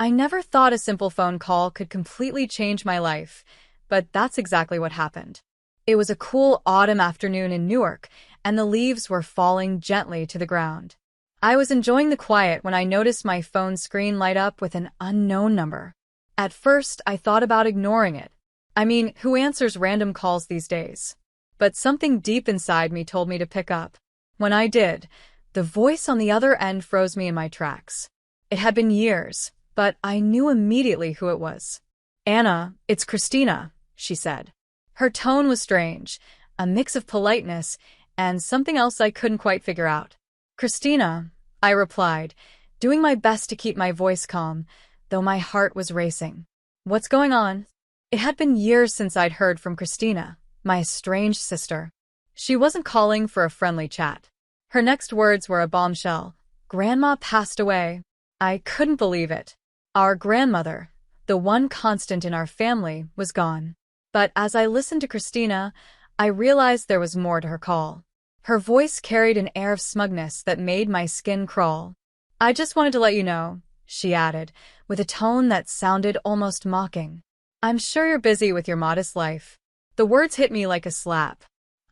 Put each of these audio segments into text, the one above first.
I never thought a simple phone call could completely change my life, but that's exactly what happened. It was a cool autumn afternoon in Newark, and the leaves were falling gently to the ground. I was enjoying the quiet when I noticed my phone screen light up with an unknown number. At first, I thought about ignoring it. I mean, who answers random calls these days? But something deep inside me told me to pick up. When I did, the voice on the other end froze me in my tracks. It had been years, but I knew immediately who it was. "Anna, it's Christina," she said. Her tone was strange, a mix of politeness and something else I couldn't quite figure out. "Christina," I replied, doing my best to keep my voice calm, though my heart was racing. "What's going on?" It had been years since I'd heard from Christina, my estranged sister. She wasn't calling for a friendly chat. Her next words were a bombshell. "Grandma passed away." I couldn't believe it. Our grandmother, the one constant in our family, was gone. But as I listened to Christina, I realized there was more to her call. Her voice carried an air of smugness that made my skin crawl. "I just wanted to let you know," she added, with a tone that sounded almost mocking. "I'm sure you're busy with your modest life." The words hit me like a slap.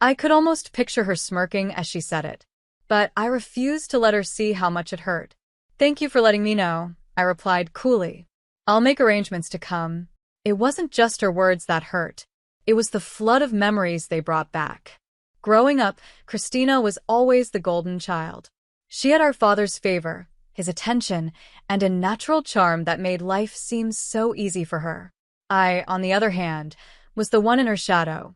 I could almost picture her smirking as she said it. But I refused to let her see how much it hurt. "Thank you for letting me know," I replied coolly. "I'll make arrangements to come." It wasn't just her words that hurt. It was the flood of memories they brought back. Growing up, Christina was always the golden child. She had our father's favor, his attention, and a natural charm that made life seem so easy for her. I, on the other hand, was the one in her shadow,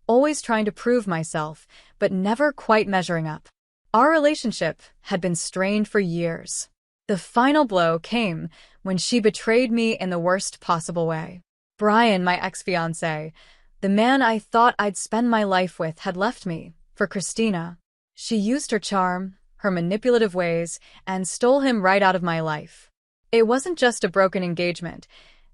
always trying to prove myself, but never quite measuring up. Our relationship had been strained for years. The final blow came when she betrayed me in the worst possible way. Brian, my ex-fiancé, the man I thought I'd spend my life with, had left me for Christina. She used her charm, her manipulative ways, and stole him right out of my life. It wasn't just a broken engagement.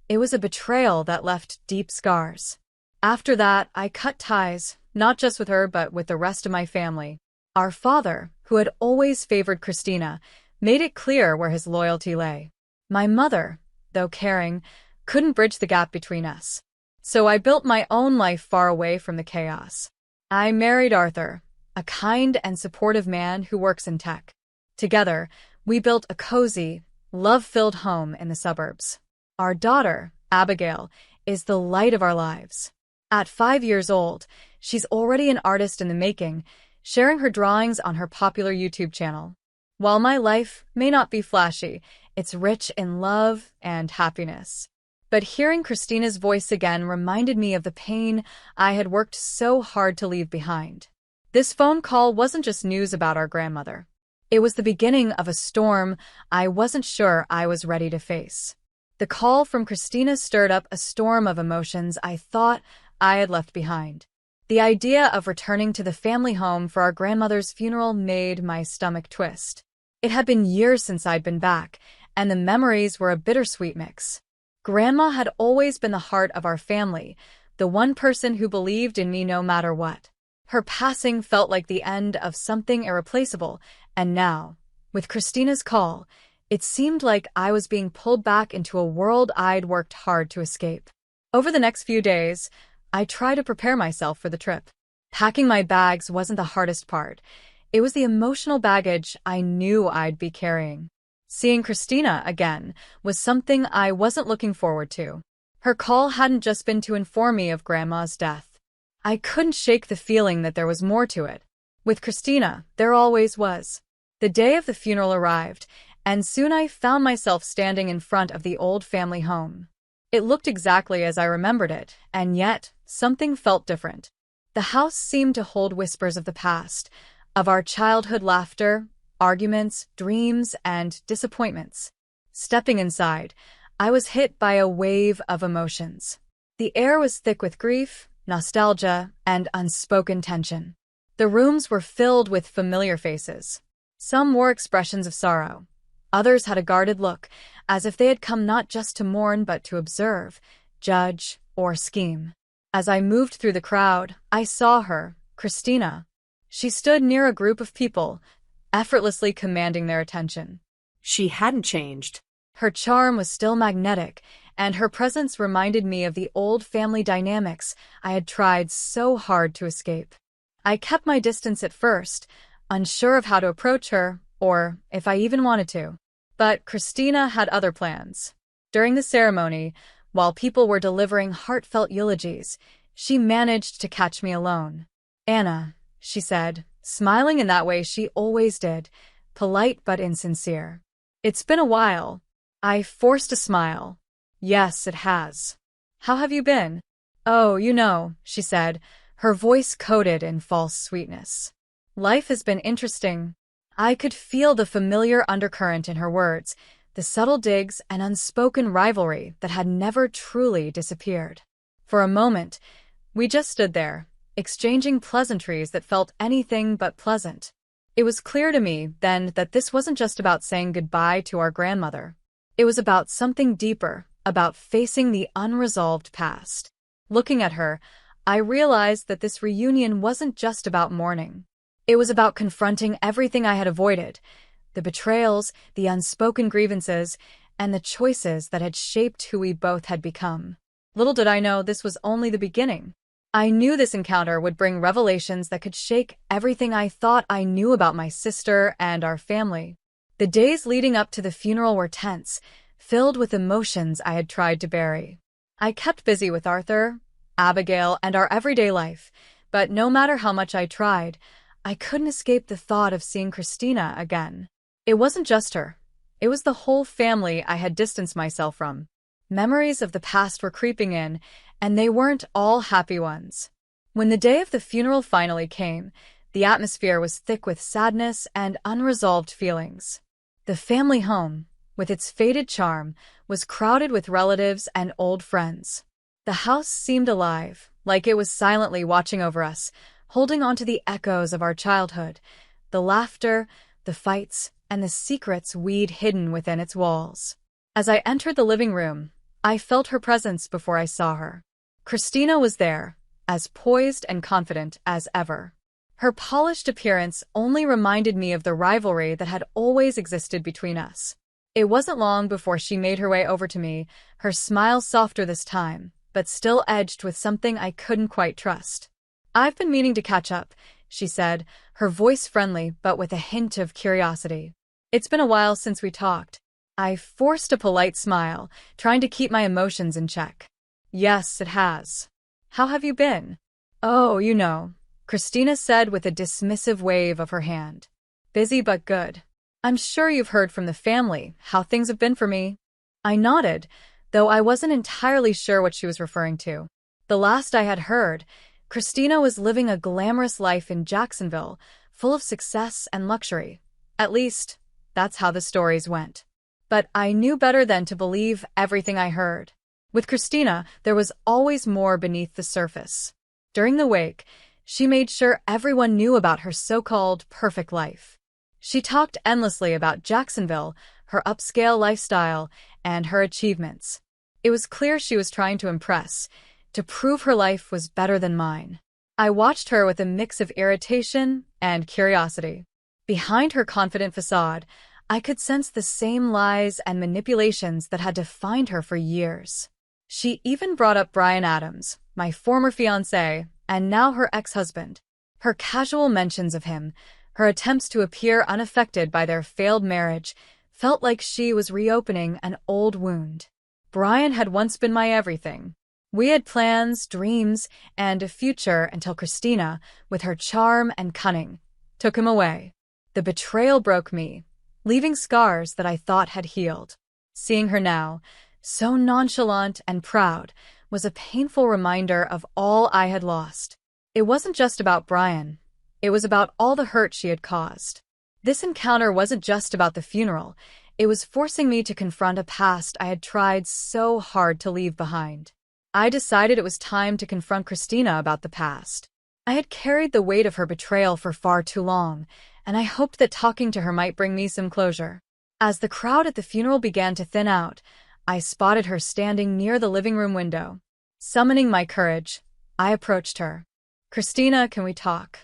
It was a betrayal that left deep scars. After that, I cut ties, not just with her but with the rest of my family. Our father, who had always favored Christina, made it clear where his loyalty lay. My mother, though caring, couldn't bridge the gap between us. So I built my own life far away from the chaos. I married Arthur, a kind and supportive man who works in tech. Together, we built a cozy, love-filled home in the suburbs. Our daughter, Abigail, is the light of our lives. At 5 years old, she's already an artist in the making, sharing her drawings on her popular YouTube channel. While my life may not be flashy, it's rich in love and happiness. But hearing Christina's voice again reminded me of the pain I had worked so hard to leave behind. This phone call wasn't just news about our grandmother. It was the beginning of a storm I wasn't sure I was ready to face. The call from Christina stirred up a storm of emotions I thought I had left behind. The idea of returning to the family home for our grandmother's funeral made my stomach twist. It had been years since I'd been back, and the memories were a bittersweet mix. Grandma had always been the heart of our family, the one person who believed in me no matter what. Her passing felt like the end of something irreplaceable, and now, with Christina's call, it seemed like I was being pulled back into a world I'd worked hard to escape. Over the next few days, I tried to prepare myself for the trip. Packing my bags wasn't the hardest part. It was the emotional baggage I knew I'd be carrying. Seeing Christina again was something I wasn't looking forward to. Her call hadn't just been to inform me of Grandma's death. I couldn't shake the feeling that there was more to it. With Christina, there always was. The day of the funeral arrived, and soon I found myself standing in front of the old family home. It looked exactly as I remembered it, and yet something felt different. The house seemed to hold whispers of the past, of our childhood laughter, arguments, dreams, and disappointments. Stepping inside, I was hit by a wave of emotions. The air was thick with grief, nostalgia, and unspoken tension. The rooms were filled with familiar faces. Some wore expressions of sorrow. Others had a guarded look, as if they had come not just to mourn but to observe, judge, or scheme. As I moved through the crowd, I saw her, Christina. She stood near a group of people, effortlessly commanding their attention. She hadn't changed. Her charm was still magnetic, and her presence reminded me of the old family dynamics I had tried so hard to escape. I kept my distance at first, unsure of how to approach her, or if I even wanted to. But Christina had other plans. During the ceremony, while people were delivering heartfelt eulogies, she managed to catch me alone. "Anna," she said, smiling in that way she always did, polite but insincere. "It's been a while." I forced a smile. "Yes, it has. How have you been?" "Oh, she said, her voice coated in false sweetness. "Life has been interesting." I could feel the familiar undercurrent in her words, the subtle digs and unspoken rivalry that had never truly disappeared. For a moment, we just stood there, exchanging pleasantries that felt anything but pleasant. It was clear to me then that this wasn't just about saying goodbye to our grandmother. It was about something deeper, about facing the unresolved past. Looking at her, I realized that this reunion wasn't just about mourning. It was about confronting everything I had avoided, the betrayals, the unspoken grievances, and the choices that had shaped who we both had become. Little did I know this was only the beginning. I knew this encounter would bring revelations that could shake everything I thought I knew about my sister and our family. The days leading up to the funeral were tense, filled with emotions I had tried to bury. I kept busy with Arthur, Abigail, and our everyday life, but no matter how much I tried, I couldn't escape the thought of seeing Christina again. It wasn't just her. It was the whole family I had distanced myself from. Memories of the past were creeping in, and they weren't all happy ones. When the day of the funeral finally came, the atmosphere was thick with sadness and unresolved feelings. The family home, with its faded charm, was crowded with relatives and old friends. The house seemed alive, like it was silently watching over us, holding on to the echoes of our childhood, the laughter, the fights, and the secrets we'd hidden within its walls. As I entered the living room, I felt her presence before I saw her. Christina was there, as poised and confident as ever. Her polished appearance only reminded me of the rivalry that had always existed between us. It wasn't long before she made her way over to me, her smile softer this time, but still edged with something I couldn't quite trust. "I've been meaning to catch up," she said, her voice friendly but with a hint of curiosity. "It's been a while since we talked." I forced a polite smile, trying to keep my emotions in check. "Yes, it has. How have you been?" "Oh, Christina said with a dismissive wave of her hand. "Busy but good. I'm sure you've heard from the family how things have been for me." I nodded, though I wasn't entirely sure what she was referring to. The last I had heard, Christina was living a glamorous life in Jacksonville, full of success and luxury. At least, that's how the stories went. But I knew better than to believe everything I heard. With Christina, there was always more beneath the surface. During the wake, she made sure everyone knew about her so-called perfect life. She talked endlessly about Jacksonville, her upscale lifestyle, and her achievements. It was clear she was trying to impress, to prove her life was better than mine. I watched her with a mix of irritation and curiosity. Behind her confident facade, I could sense the same lies and manipulations that had defined her for years. She even brought up Bryan Adams, my former fiancé, and now her ex-husband. Her casual mentions of him, her attempts to appear unaffected by their failed marriage, felt like she was reopening an old wound. Bryan had once been my everything. We had plans, dreams, and a future until Christina, with her charm and cunning, took him away. The betrayal broke me, leaving scars that I thought had healed. Seeing her now, so nonchalant and proud, was a painful reminder of all I had lost. It wasn't just about Bryan. It was about all the hurt she had caused. This encounter wasn't just about the funeral. It was forcing me to confront a past I had tried so hard to leave behind. I decided it was time to confront Christina about the past. I had carried the weight of her betrayal for far too long, and I hoped that talking to her might bring me some closure. As the crowd at the funeral began to thin out, I spotted her standing near the living room window. Summoning my courage, I approached her. "Christina, can we talk?"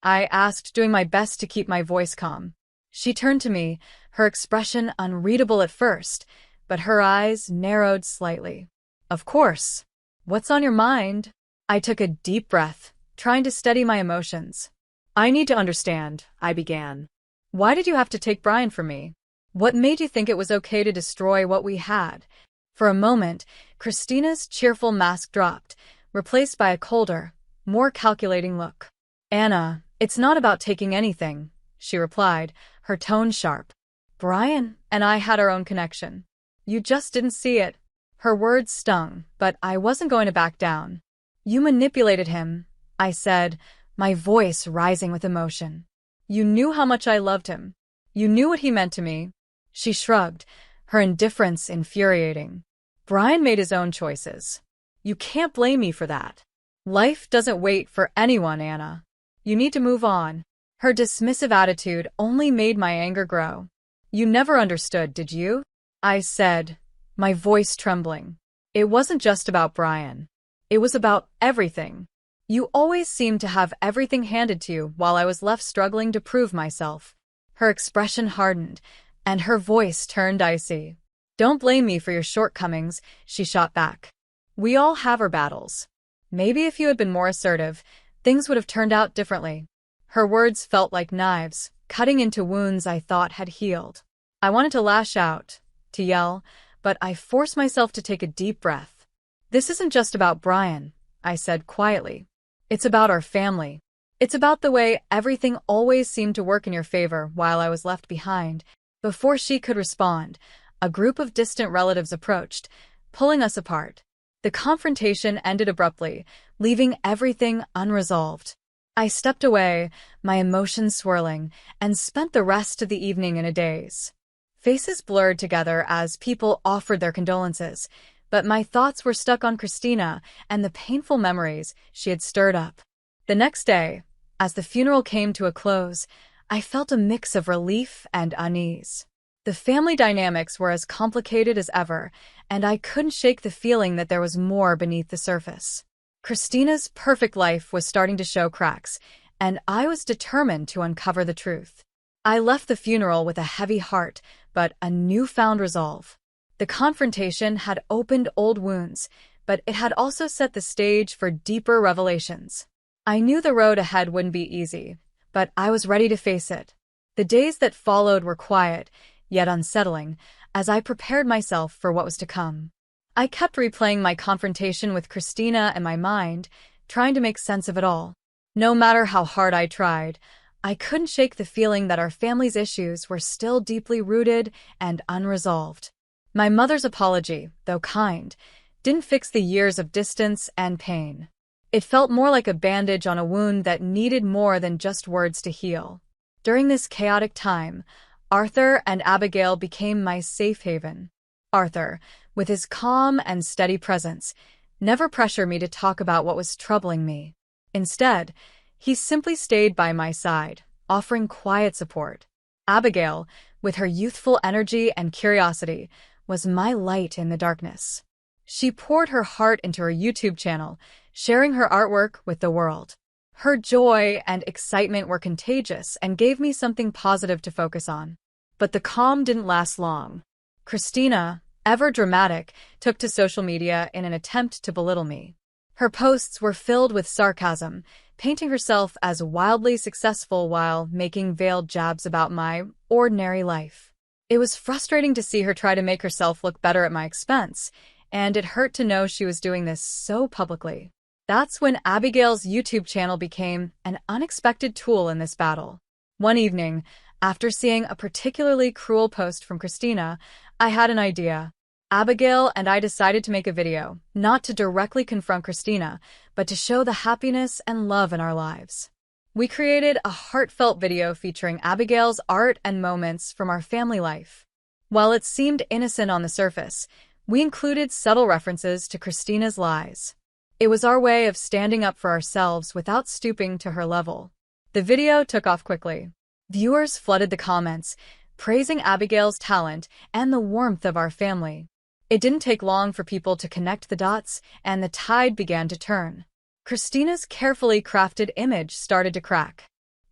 I asked, doing my best to keep my voice calm. She turned to me, her expression unreadable at first, but her eyes narrowed slightly. Of course. What's on your mind? I took a deep breath, trying to steady my emotions. I need to understand, I began. Why did you have to take Brian from me? What made you think it was okay to destroy what we had? For a moment, Christina's cheerful mask dropped, replaced by a colder, more calculating look. Anna, it's not about taking anything, she replied, her tone sharp. Brian and I had our own connection. You just didn't see it. Her words stung, but I wasn't going to back down. You manipulated him, I said, my voice rising with emotion. You knew how much I loved him. You knew what he meant to me. She shrugged, her indifference infuriating. Brian made his own choices. You can't blame me for that. Life doesn't wait for anyone, Anna. You need to move on. Her dismissive attitude only made my anger grow. You never understood, did you? I said, my voice trembling. It wasn't just about Brian. It was about everything. You always seemed to have everything handed to you while I was left struggling to prove myself. Her expression hardened, and her voice turned icy. Don't blame me for your shortcomings, she shot back. We all have our battles. Maybe if you had been more assertive, things would have turned out differently. Her words felt like knives, cutting into wounds I thought had healed. I wanted to lash out, to yell, but I forced myself to take a deep breath. This isn't just about Brian, I said quietly. It's about our family. It's about the way everything always seemed to work in your favor while I was left behind. Before she could respond, a group of distant relatives approached, pulling us apart. The confrontation ended abruptly, leaving everything unresolved. I stepped away, my emotions swirling, and spent the rest of the evening in a daze. Faces blurred together as people offered their condolences, but my thoughts were stuck on Christina and the painful memories she had stirred up. The next day, as the funeral came to a close, I felt a mix of relief and unease. The family dynamics were as complicated as ever, and I couldn't shake the feeling that there was more beneath the surface. Christina's perfect life was starting to show cracks, and I was determined to uncover the truth. I left the funeral with a heavy heart, but a newfound resolve. The confrontation had opened old wounds, but it had also set the stage for deeper revelations. I knew the road ahead wouldn't be easy, but I was ready to face it. The days that followed were quiet, yet unsettling, as I prepared myself for what was to come. I kept replaying my confrontation with Christina in my mind, trying to make sense of it all. No matter how hard I tried, I couldn't shake the feeling that our family's issues were still deeply rooted and unresolved. My mother's apology, though kind, didn't fix the years of distance and pain. It felt more like a bandage on a wound that needed more than just words to heal. During this chaotic time, Arthur and Abigail became my safe haven. Arthur, with his calm and steady presence, never pressured me to talk about what was troubling me. Instead, he simply stayed by my side, offering quiet support. Abigail, with her youthful energy and curiosity, was my light in the darkness. She poured her heart into her YouTube channel, sharing her artwork with the world. Her joy and excitement were contagious and gave me something positive to focus on. But the calm didn't last long. Christina, ever dramatic, took to social media in an attempt to belittle me. Her posts were filled with sarcasm, painting herself as wildly successful while making veiled jabs about my ordinary life. It was frustrating to see her try to make herself look better at my expense, and it hurt to know she was doing this so publicly. That's when Abigail's YouTube channel became an unexpected tool in this battle. One evening, after seeing a particularly cruel post from Christina, I had an idea. Abigail and I decided to make a video, not to directly confront Christina, but to show the happiness and love in our lives. We created a heartfelt video featuring Abigail's art and moments from our family life. While it seemed innocent on the surface, we included subtle references to Christina's lies. It was our way of standing up for ourselves without stooping to her level. The video took off quickly. Viewers flooded the comments, praising Abigail's talent and the warmth of our family. It didn't take long for people to connect the dots, and the tide began to turn. Christina's carefully crafted image started to crack.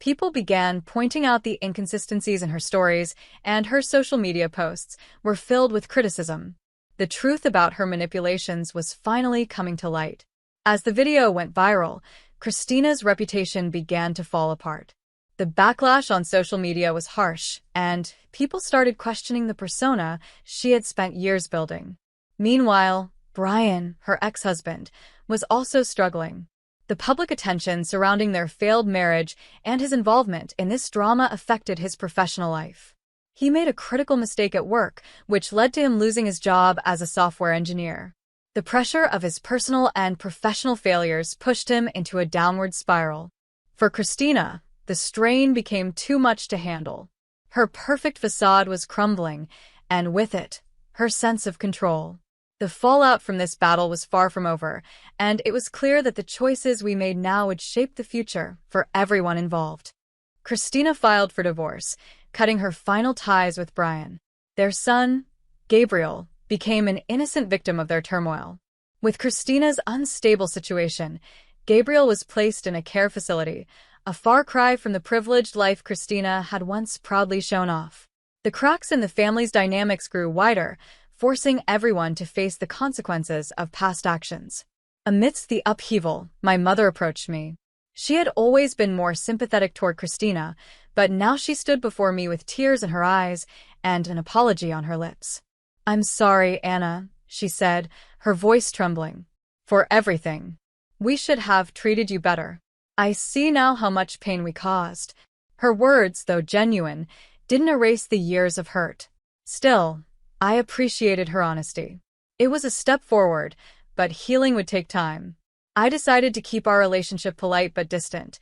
People began pointing out the inconsistencies in her stories, and her social media posts were filled with criticism. The truth about her manipulations was finally coming to light. As the video went viral, Christina's reputation began to fall apart. The backlash on social media was harsh, and people started questioning the persona she had spent years building. Meanwhile, Brian, her ex-husband, was also struggling. The public attention surrounding their failed marriage and his involvement in this drama affected his professional life. He made a critical mistake at work, which led to him losing his job as a software engineer. The pressure of his personal and professional failures pushed him into a downward spiral. For Christina, the strain became too much to handle. Her perfect facade was crumbling, and with it, her sense of control. The fallout from this battle was far from over, and it was clear that the choices we made now would shape the future for everyone involved. Christina filed for divorce, cutting her final ties with Brian. Their son, Gabriel, became an innocent victim of their turmoil. With Christina's unstable situation, Gabriel was placed in a care facility, a far cry from the privileged life Christina had once proudly shown off. The cracks in the family's dynamics grew wider, forcing everyone to face the consequences of past actions. Amidst the upheaval, my mother approached me. She had always been more sympathetic toward Christina, but now she stood before me with tears in her eyes and an apology on her lips. "I'm sorry, Anna," she said, her voice trembling. "For everything. We should have treated you better. I see now how much pain we caused." Her words, though genuine, didn't erase the years of hurt. Still, I appreciated her honesty. It was a step forward, but healing would take time. I decided to keep our relationship polite but distant,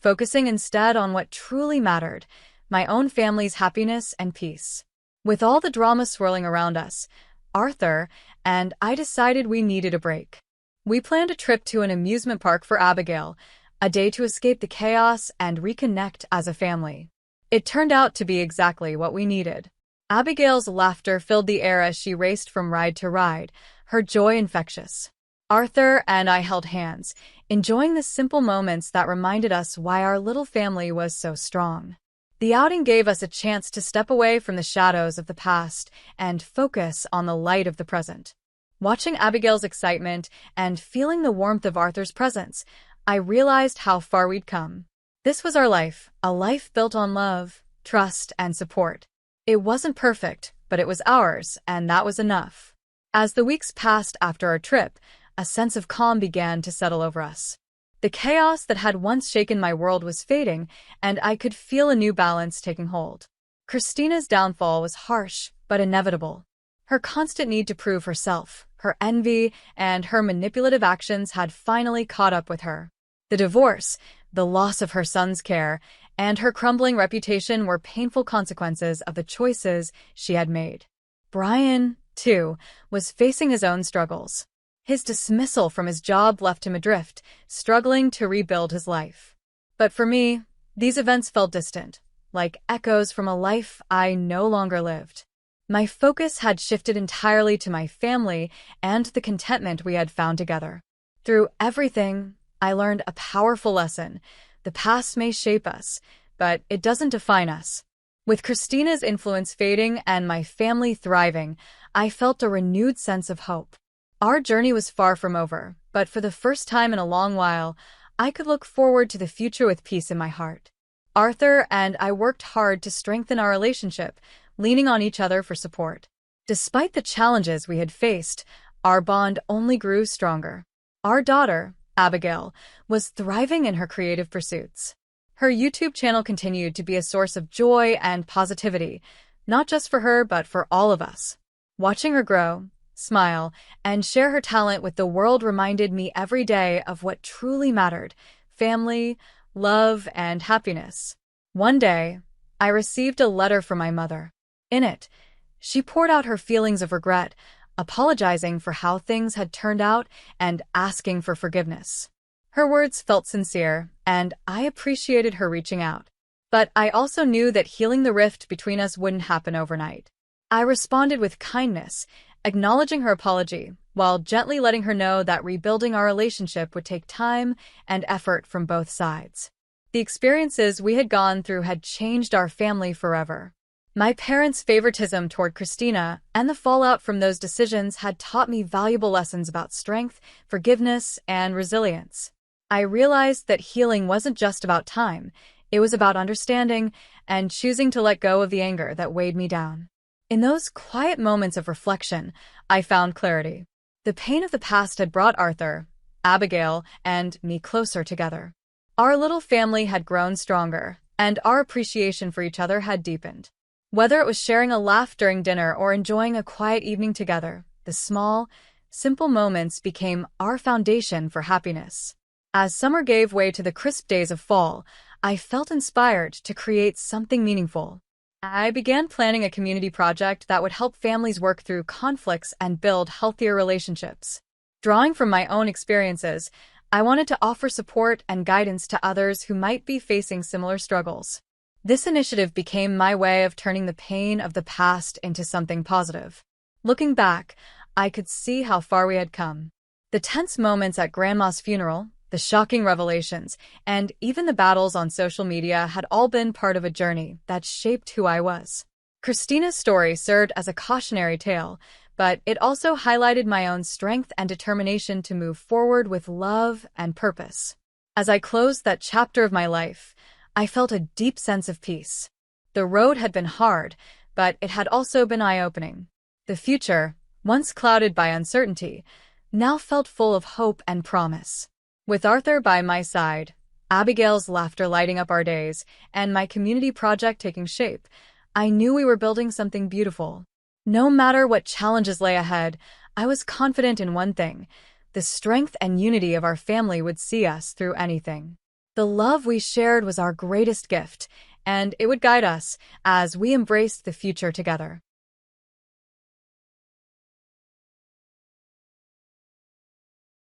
focusing instead on what truly mattered, my own family's happiness and peace. With all the drama swirling around us, Arthur and I decided we needed a break. We planned a trip to an amusement park for Abigail, a day to escape the chaos and reconnect as a family. It turned out to be exactly what we needed. Abigail's laughter filled the air as she raced from ride to ride, her joy infectious. Arthur and I held hands, enjoying the simple moments that reminded us why our little family was so strong. The outing gave us a chance to step away from the shadows of the past and focus on the light of the present. Watching Abigail's excitement and feeling the warmth of Arthur's presence, I realized how far we'd come. This was our life, a life built on love, trust, and support. It wasn't perfect, but it was ours, and that was enough. As the weeks passed after our trip, a sense of calm began to settle over us. The chaos that had once shaken my world was fading, and I could feel a new balance taking hold. Christina's downfall was harsh, but inevitable. Her constant need to prove herself, her envy, and her manipulative actions had finally caught up with her. The divorce, the loss of her son's care, and her crumbling reputation were painful consequences of the choices she had made. Brian, too, was facing his own struggles. His dismissal from his job left him adrift, struggling to rebuild his life. But for me, these events felt distant, like echoes from a life I no longer lived. My focus had shifted entirely to my family and the contentment we had found together. Through everything, I learned a powerful lesson. The past may shape us, but it doesn't define us. With Christina's influence fading and my family thriving, I felt a renewed sense of hope. Our journey was far from over, but for the first time in a long while, I could look forward to the future with peace in my heart. Arthur and I worked hard to strengthen our relationship, leaning on each other for support. Despite the challenges we had faced, our bond only grew stronger. Our daughter, Abigail, was thriving in her creative pursuits. Her YouTube channel continued to be a source of joy and positivity, not just for her but for all of us. Watching her grow, smile, and share her talent with the world reminded me every day of what truly mattered: family, love, and happiness. One day, I received a letter from my mother. In it, she poured out her feelings of regret, apologizing for how things had turned out and asking for forgiveness. Her words felt sincere, and I appreciated her reaching out. But I also knew that healing the rift between us wouldn't happen overnight. I responded with kindness, acknowledging her apology, while gently letting her know that rebuilding our relationship would take time and effort from both sides. The experiences we had gone through had changed our family forever. My parents' favoritism toward Christina and the fallout from those decisions had taught me valuable lessons about strength, forgiveness, and resilience. I realized that healing wasn't just about time, it was about understanding and choosing to let go of the anger that weighed me down. In those quiet moments of reflection, I found clarity. The pain of the past had brought Arthur, Abigail, and me closer together. Our little family had grown stronger, and our appreciation for each other had deepened. Whether it was sharing a laugh during dinner or enjoying a quiet evening together, the small, simple moments became our foundation for happiness. As summer gave way to the crisp days of fall, I felt inspired to create something meaningful. I began planning a community project that would help families work through conflicts and build healthier relationships. Drawing from my own experiences, I wanted to offer support and guidance to others who might be facing similar struggles. This initiative became my way of turning the pain of the past into something positive. Looking back, I could see how far we had come. The tense moments at Grandma's funeral, the shocking revelations, and even the battles on social media had all been part of a journey that shaped who I was. Christina's story served as a cautionary tale, but it also highlighted my own strength and determination to move forward with love and purpose. As I closed that chapter of my life, I felt a deep sense of peace. The road had been hard, but it had also been eye-opening. The future, once clouded by uncertainty, now felt full of hope and promise. With Arthur by my side, Abigail's laughter lighting up our days, and my community project taking shape, I knew we were building something beautiful. No matter what challenges lay ahead, I was confident in one thing: the strength and unity of our family would see us through anything. The love we shared was our greatest gift, and it would guide us as we embraced the future together.